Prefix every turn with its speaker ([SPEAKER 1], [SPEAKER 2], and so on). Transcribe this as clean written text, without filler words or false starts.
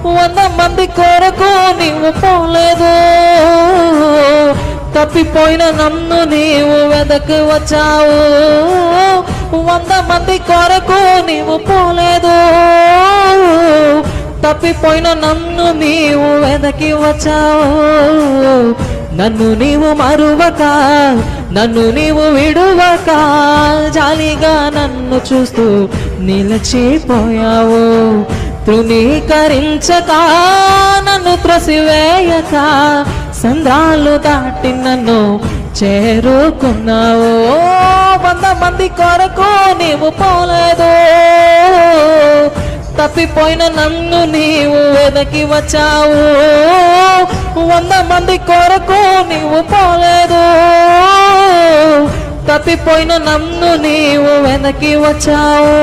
[SPEAKER 1] 100 మంది కొరకు నీవు పోలేదు, తప్పిపోయిన నన్ను నీవు వెదకి వచ్చావు. 100 మంది కొరకు నీవు పోలేదు, తప్పిపోయిన నన్ను నీవు వెదకి వచ్చావు. నన్ను నీవు మరువక, నన్ను నీవు విడువక, జాలిగా నన్ను చూస్తూ నిలిచిపోయావు. తృణీకరించక, నన్ను త్రసివేయక, సంద్రాలు దాటి నన్ను చేరుకున్నావు. 100 మంది కొరకు నీవు పోలేదు, తప్పిపోయిన నన్ను నీవు వెదకి వచ్చావు. 100 మంది కొరకు నీవు పోలేదు, తప్పిపోయిన నన్ను నీవు వెదకి వచ్చావు.